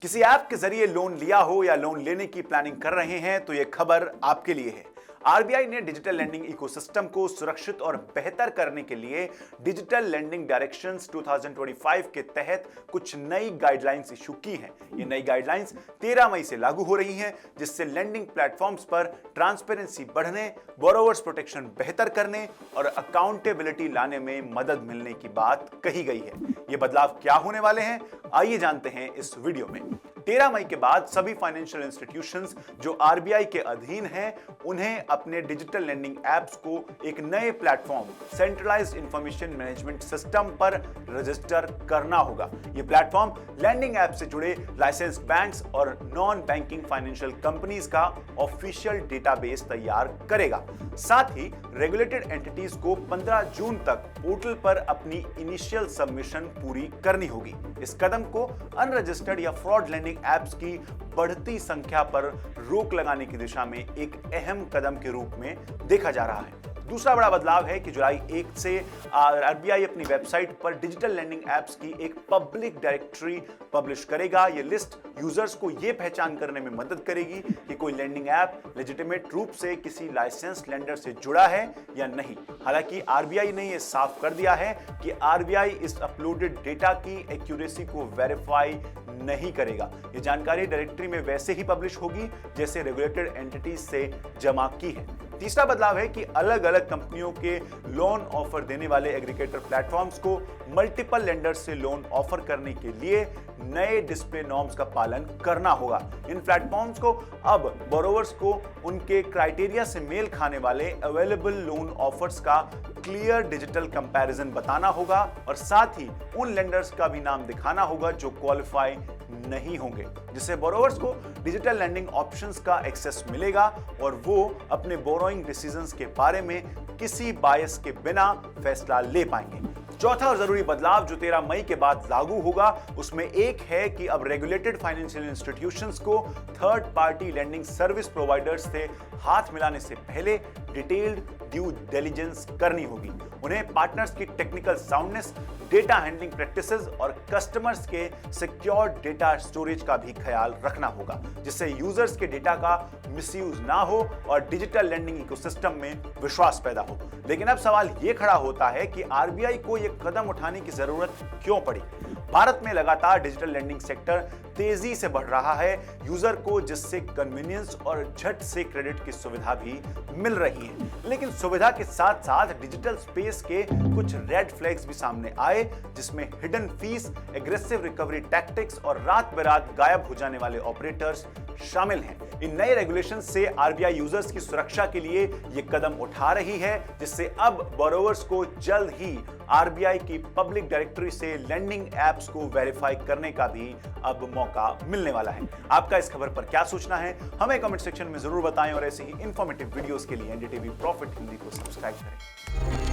किसी ऐप के जरिए लोन लिया हो या लोन लेने की प्लानिंग कर रहे हैं तो यह खबर आपके लिए है। आरबीआई ने डिजिटल लेंडिंग इकोसिस्टम को सुरक्षित और बेहतर करने के लिए डिजिटल लेंडिंग डायरेक्शंस 2025 के तहत कुछ नई गाइडलाइंस इशू की हैं। ये नई गाइडलाइंस 13 मई से लागू हो रही हैं, जिससे लेंडिंग प्लेटफॉर्म्स पर ट्रांसपेरेंसी बढ़ने, बोरोवर्स प्रोटेक्शन बेहतर करने और अकाउंटेबिलिटी लाने में मदद मिलने की बात कही गई है। ये बदलाव क्या होने वाले हैं, आइए जानते हैं इस वीडियो में। 13 मई के बाद सभी फाइनेंशियल इंस्टीट्यूशंस जो आरबीआई के अधीन हैं, उन्हें अपने डिजिटल लेंडिंग एप्स को एक नए platform centralised information management system पर रजिस्टर करना होगा। यह प्लेटफॉर्म लेंडिंग ऐप से जुड़े लाइसेंस्ड बैंक्स और नॉन बैंकिंग फाइनेंशियल कंपनीज का ऑफिशियल डेटाबेस तैयार करेगा। साथ ही रेगुलेटेड एंटिटीज को 15 जून तक पोर्टल पर अपनी इनिशियल सबमिशन पूरी करनी होगी। इस कदम को अनरजिस्टर्ड या फ्रॉड लेंडिंग ऐप्स की बढ़ती संख्या पर रोक लगाने की दिशा में एक अहम कदम के रूप में देखा जा रहा है। दूसरा बड़ा बदलाव है कि जुलाई 1 से आरबीआई अपनी वेबसाइट पर डिजिटल लेंडिंग ऐप्स की एक पब्लिक डायरेक्टरी पब्लिश करेगा। यह लिस्ट यूजर्स को यह पहचान करने में मदद करेगी कि कोई लेंडिंग ऐप लेजिटिमेट रूप से किसी लाइसेंस लेंडर से जुड़ा है या नहीं। हालांकि आरबीआई ने यह साफ कर दिया है कि आरबीआई इस अपलोडेड डेटा की एक्यूरेसी को वेरीफाई नहीं करेगा। यह जानकारी डायरेक्टरी में वैसे ही पब्लिश होगी जैसे रेगुलेटेड एंटिटीज से जमा की है। तीसरा बदलाव है कि अलग अलग कंपनियों के लोन ऑफर देने वाले एग्रीगेटर प्लेटफॉर्म्स को मल्टीपल लेंडर्स से लोन ऑफर करने के लिए नए डिस्प्ले नॉर्म्स का पालन करना होगा। इन प्लेटफॉर्म्स को अब बोरोवर्स को उनके क्राइटेरिया से मेल खाने वाले अवेलेबल लोन ऑफर्स का क्लियर डिजिटल कंपैरिजन बताना होगा और साथ ही उन लेंडर्स का भी नाम दिखाना होगा जो क्वालिफाई नहीं होंगे, जिससे बोरोवर्स को डिजिटल लेंडिंग ऑप्शंस का एक्सेस मिलेगा और वो अपने बोरोइंग डिसीजंस के बारे में किसी बायस के बिना फैसला ले पाएंगे। चौथा और जरूरी बदलाव जो 13 मई के बाद लागू होगा, उसमें एक है कि अब रेगुलेटेड फाइनेंशियल इंस्टीट्यूशंस को third party lending service providers से हाथ मिलाने से पहले डिटेल्ड ड्यू डिलिजेंस करनी होगी। उन्हें पार्टनर्स की technical soundness, data handling practices और कस्टमर्स के सिक्योर डेटा स्टोरेज का भी ख्याल रखना होगा, जिससे यूजर्स के डेटा का मिसयूज ना हो और डिजिटल लेंडिंग इकोसिस्टम में विश्वास पैदा हो। लेकिन अब सवाल यह खड़ा होता है कि आरबीआई को यह कदम उठाने की जरूरत क्यों पड़ी। भारत में लगातार डिजिटल लेंडिंग सेक्टर तेजी से बढ़ रहा है, यूजर को जिससे कन्वीनियंस और झट से क्रेडिट की सुविधा भी मिल रही है। लेकिन सुविधा के साथ साथ डिजिटल स्पेस के कुछ रेड फ्लैग्स भी सामने आए, जिसमें hidden fees, aggressive recovery tactics और रात बेरात गायब हो जाने वाले ऑपरेटर्स शामिल हैं। इन नए रेगुलेशन से आरबीआई यूजर्स की सुरक्षा के लिए यह कदम उठा रही है, जिससे अब बोरोवर्स को जल्द ही आरबीआई की पब्लिक डायरेक्टरी से लेंडिंग ऐप्स को वेरीफाई करने का भी अब मौका मिलने वाला है। आपका इस खबर पर क्या सोचना है, हमें कमेंट सेक्शन में जरूर बताएं और ऐसे ही इंफॉर्मेटिव वीडियोस के लिए एनडीटीवी प्रॉफिट हिंदी को सब्सक्राइब करें।